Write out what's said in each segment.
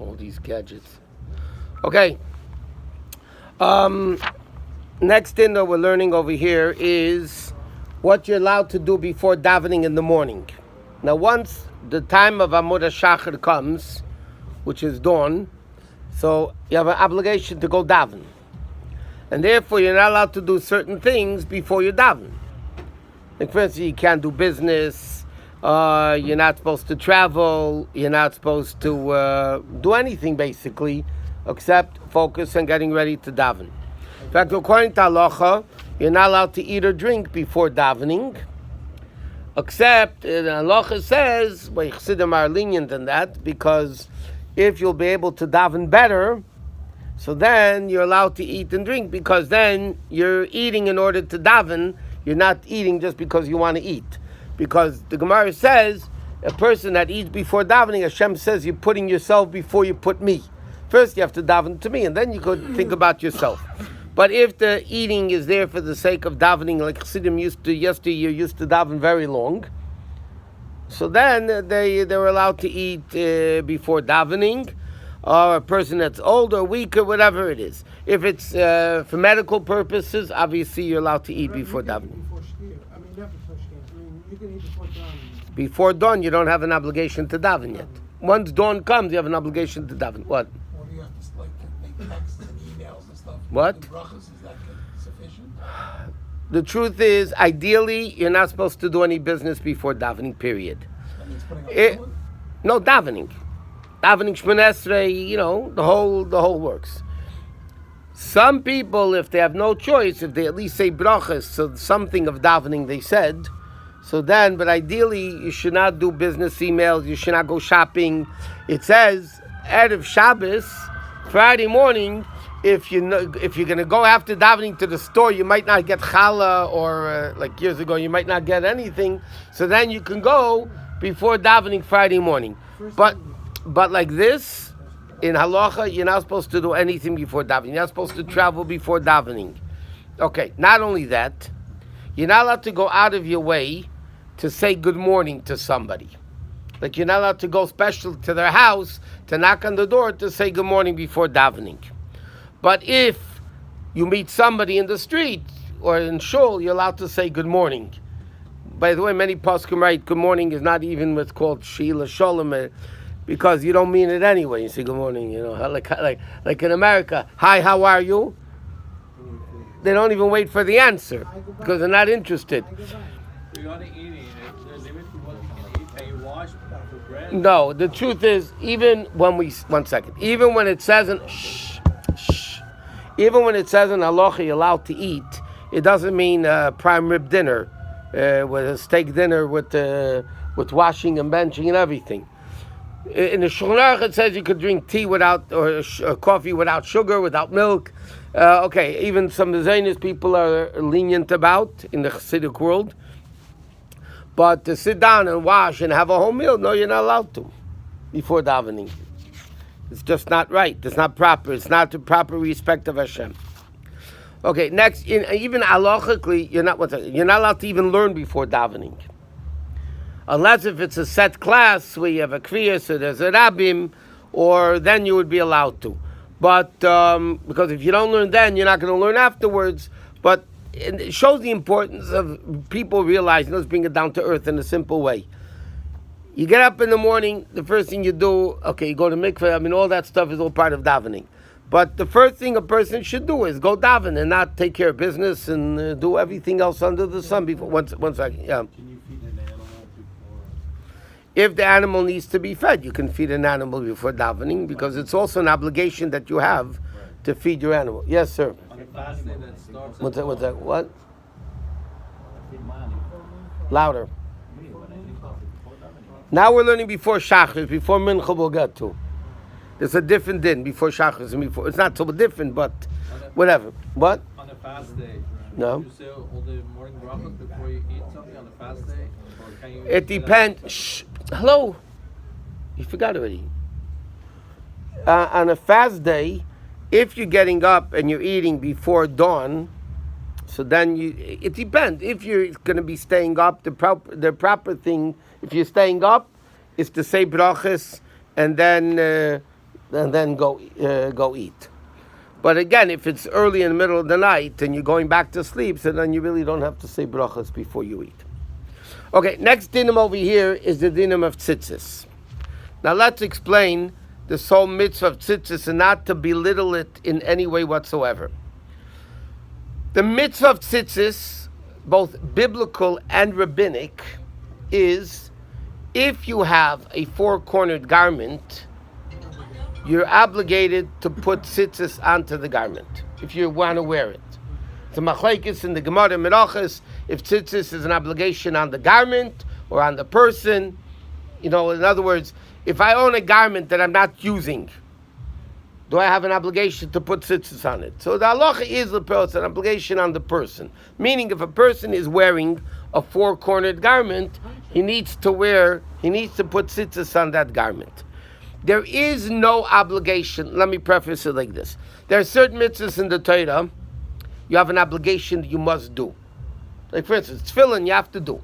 All these gadgets. Okay. Next thing that we're learning over here is what you're allowed to do before davening in the morning. Now, once the time of Amud HaShachar comes, which is dawn, so you have an obligation to go daven. And therefore, you're not allowed to do certain things before you daven. Like, for instance, you can't do business, you're not supposed to travel, you're not supposed to do anything, basically, except focus on getting ready to daven. In fact, according to halacha, you're not allowed to eat or drink before davening, except halacha says, well, Chassidim are lenient in that, because if you'll be able to daven better, so then you're allowed to eat and drink, because then you're eating in order to daven. You're not eating just because you want to eat. Because the Gemara says, a person that eats before davening, Hashem says, you're putting yourself before you put me. First you have to daven to me, and then you could think about yourself. But if the eating is there for the sake of davening, like Chassidim yesteryear used to daven very long, so then they were allowed to eat before davening, or a person that's older, weaker, whatever it is. If it's for medical purposes, obviously you're allowed to eat before davening. You can eat before dawn. Before dawn, you don't have an obligation to daven yet. Once dawn comes, you have an obligation to daven. What? Or do you have to make texts and emails and stuff? What? The brachas, is that sufficient? The truth is, ideally, you're not supposed to do any business before davening, period. That means putting on No, davening. Davening Shmoneh Esrei, the whole works. Some people, if they have no choice, if they at least say brachas, so something of davening they said, so then, but ideally, you should not do business emails, you should not go shopping. It says, Erev Shabbos, Friday morning, if you're going to go after davening to the store, you might not get challah, or like years ago, you might not get anything. So then you can go before davening Friday morning. But like this, in halacha, you're not supposed to do anything before davening. You're not supposed to travel before davening. Okay, not only that, you're not allowed to go out of your way to say good morning to somebody. Like you're not allowed to go special to their house to knock on the door to say good morning before davening. But if you meet somebody in the street or in shul, you're allowed to say good morning. By the way, many poskim write good morning is not even what's called Sheila Sholem, because you don't mean it anyway. You say good morning, like in America, hi, how are you? They don't even wait for the answer because they're not interested. Regarding eating, is there a limit to what you can eat? Can you wash for bread? No, the truth is, even when it says even when it says in halacha you're allowed to eat, it doesn't mean prime rib dinner, with a steak dinner with washing and benching and everything. In the Shulchan Aruch it says you could drink tea without, or coffee without sugar, without milk. Okay, even some Zionist people are lenient about in the Hasidic world. But to sit down and wash and have a whole meal, no, you're not allowed to before davening. It's just not right. It's not proper. It's not the proper respect of Hashem. Okay, next, even halachically, you're not allowed to even learn before davening. Unless if it's a set class where you have a kriyas or there's a rabbim, or then you would be allowed to. But because if you don't learn then, you're not going to learn afterwards. But it shows the importance of people realizing, let's bring it down to earth in a simple way. You get up in the morning, the first thing you do, okay, you go to mikveh, all that stuff is all part of davening. But the first thing a person should do is go daven and not take care of business and do everything else under the sun before. One second, yeah. Can you feed an animal before? If the animal needs to be fed, you can feed an animal before davening, because it's also an obligation that you have to feed your animal. Yes, sir. On the fast day that starts What's that? What? Louder. Now we're learning before Shachris, before Mincha we'll get to. There's a different din before Shachris and before. It's not so different, but whatever. What? On the fast day, No. you say all the morning brachas before you eat something on the fast day? Or can you It depends. Shh. Hello. You forgot already. On a fast day, if you're getting up and you're eating before dawn, so then it depends. If you're going to be staying up, the proper thing, if you're staying up, is to say brachas and then and then go eat. But again, if it's early in the middle of the night and you're going back to sleep, so then you really don't have to say brachas before you eat. Okay, next dinim over here is the dinim of tzitzis. Now let's explain this whole mitzvah of tzitzis and not to belittle it in any way whatsoever. The mitzvah of tzitzis, both biblical and rabbinic, is if you have a four-cornered garment, you're obligated to put tzitzis onto the garment if you want to wear it. The machlekes in the Gemara Merachos, if tzitzis is an obligation on the garment or on the person. In other words, if I own a garment that I'm not using, do I have an obligation to put tzitzis on it? So the halacha is an obligation on the person. Meaning if a person is wearing a four-cornered garment, he needs to put tzitzis on that garment. There is no obligation. Let me preface it like this. There are certain mitzvahs in the Torah you have an obligation that you must do. Like for instance, tefillin you have to do.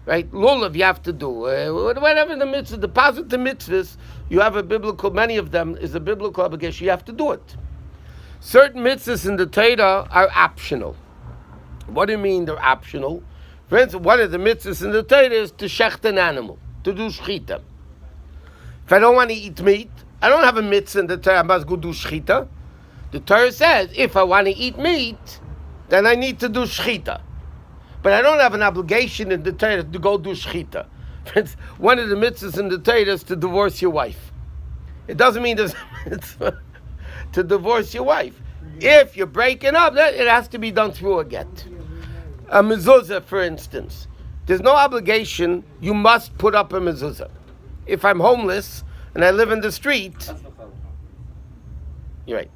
Right? Lulav you have to do. Whatever the mitzvah, the positive mitzvahs, you have many of them is a biblical obligation. You have to do it. Certain mitzvahs in the Torah are optional. What do you mean they're optional? For instance, one of the mitzvahs in the Torah is to shecht an animal, to do shchita. If I don't want to eat meat, I don't have a mitzvah in the Torah, I must go do shchita. The Torah says, if I want to eat meat, then I need to do shchita. But I don't have an obligation in the Torah to go do shchita. One of the mitzvahs in the Torah is to divorce your wife. It doesn't mean there's a mitzvah to divorce your wife. If you're breaking up, it has to be done through a get. A mezuzah, for instance. There's no obligation, you must put up a mezuzah. If I'm homeless and I live in the street, you're right.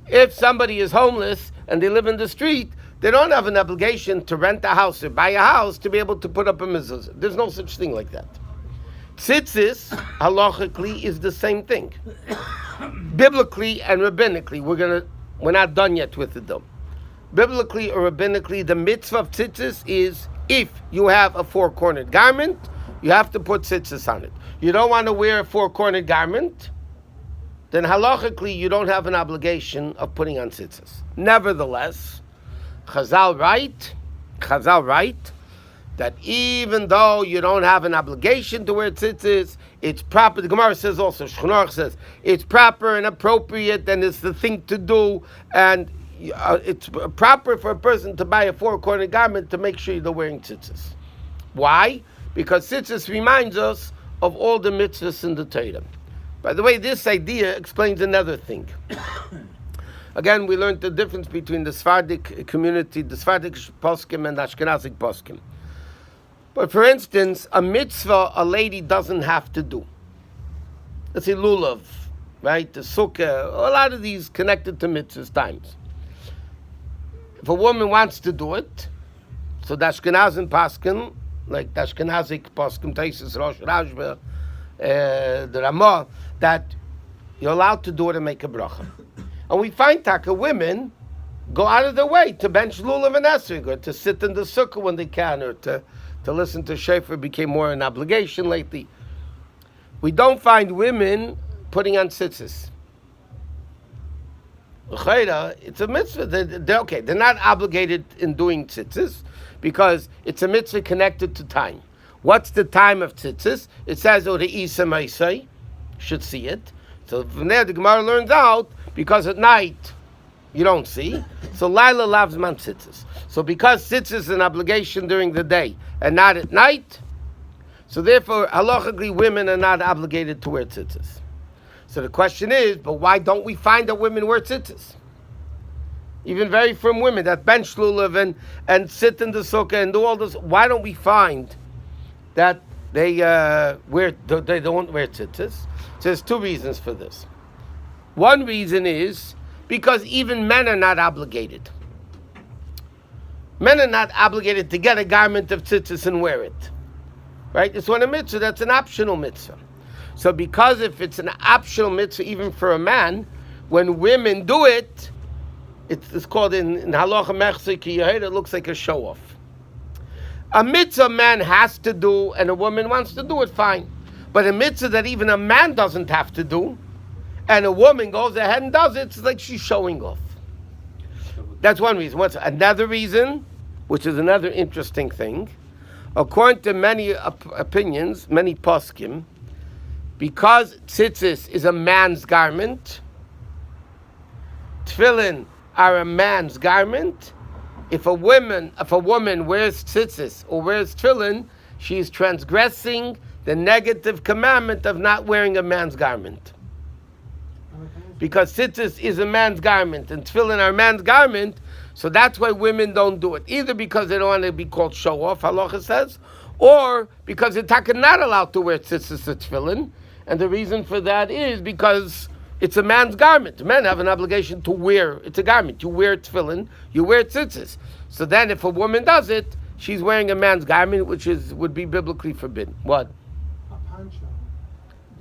If somebody is homeless and they live in the street, they don't have an obligation to rent a house or buy a house to be able to put up a mezuzah. There's no such thing like that. Tzitzis, halachically, is the same thing. Biblically and rabbinically, we're not done yet with it though. Biblically or rabbinically, the mitzvah of tzitzis is if you have a four-cornered garment, you have to put tzitzis on it. You don't want to wear a four-cornered garment, then halachically you don't have an obligation of putting on tzitzis. Nevertheless, Chazal write that even though you don't have an obligation to wear tzitzis, it's proper. The Gemara says also, Shchusterman says, it's proper and appropriate and it's the thing to do, and it's proper for a person to buy a four-cornered garment to make sure you're wearing tzitzis. Why? Because tzitzis reminds us of all the mitzvahs in the Torah. By the way, this idea explains another thing. Again, we learned the difference between the Sephardic community, the Sephardic poskim and the Ashkenazic poskim. But for instance, a mitzvah a lady doesn't have to do. Let's say lulav, right? The sukkah, a lot of these connected to mitzvahs times. If a woman wants to do it, so the Ashkenazim poskim, like the Ashkenazic poskim, Tzitzs, Rosh, Rashba, the Ramah, that you're allowed to do it and make a bracha. And we find taka women go out of their way to bench lulav and esrog, or to sit in the sukkah when they can, or to listen to shofar became more an obligation lately. We don't find women putting on tzitzis. It's a mitzvah. They're not obligated in doing tzitzis because it's a mitzvah connected to time. What's the time of tzitzis? It says, "Oh, the Isa Maisai should see it." So from there, the Gemara learns out because at night you don't see. So Laila loves man tzitzis. So because tzitzis is an obligation during the day and not at night, so therefore halachically women are not obligated to wear tzitzis. So the question is, but why don't we find that women wear tzitzis? Even very firm women that bench lulav and sit in the sukkah and do all this. Why don't we find that they don't wear tzitzis? So there's two reasons for this. One reason is because even men are not obligated. Men are not obligated to get a garment of tzitzis and wear it. Right? It's one a mitzvah, that's an optional mitzvah. So because if it's an optional mitzvah even for a man, when women do it, it's called in halacha mechzik, it looks like a show-off. A mitzvah man has to do and a woman wants to do it, fine. But a mitzvah that even a man doesn't have to do, and a woman goes ahead and does it, it's like she's showing off. That's one reason. What's another reason, which is another interesting thing, according to many opinions, many poskim, because tzitzis is a man's garment, tefillin are a man's garment. If a woman wears tzitzis or wears tefillin, she is transgressing the negative commandment of not wearing a man's garment. Because tzitzis is a man's garment and tefillin are a man's garment, so that's why women don't do it. Either because they don't want to be called show off, halacha says, or because they're not allowed to wear tzitzis or tefillin, and the reason for that is because it's a man's garment. Men have an obligation to wear. It's a garment. You wear tefillin, you wear tzitzis. So then, if a woman does it, she's wearing a man's garment, which would be biblically forbidden. What? A poncho.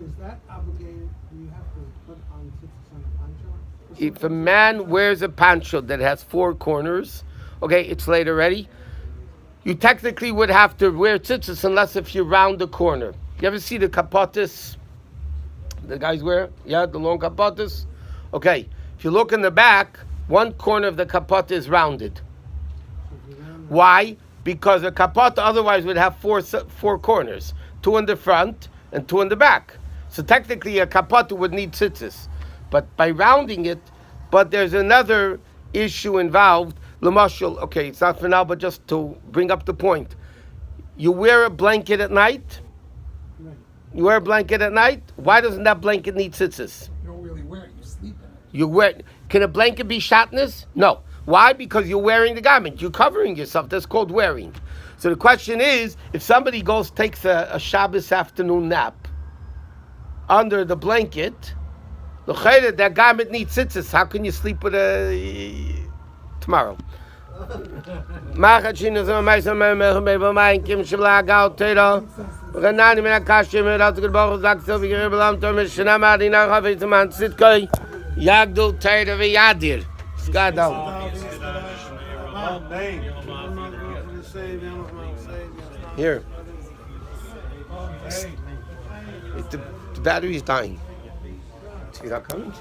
Is that obligated? Do you have to put on tzitzis on a poncho? If a man wears a poncho that has 4 corners, okay, it's late already. You technically would have to wear tzitzis unless if you round the corner. You ever see the kapotis? The guys wear, the long kapotis. Okay, if you look in the back, one corner of the kapota is rounded. Why? Because a kapota otherwise would have four corners, 2 in the front and 2 in the back. So technically, a kapota would need tzitzis, but by rounding it. But there's another issue involved. L'mashal, okay, it's not for now, but just to bring up the point. You wear a blanket at night. You wear a blanket at night. Why doesn't that blanket need tzitzis? You don't really wear it. You sleep in it. You wear. Can a blanket be shatnez? No. Why? Because you're wearing the garment. You're covering yourself. That's called wearing. So the question is, if somebody takes a Shabbos afternoon nap under the blanket, that garment needs tzitzis. How can you sleep with tomorrow? Renani min akashim mit hat geborgen sagt so wie gebelam to mit shnama di nach habe ich man sit kai yagdu tayde ve yadir skadam here the battery is dying. See that coming?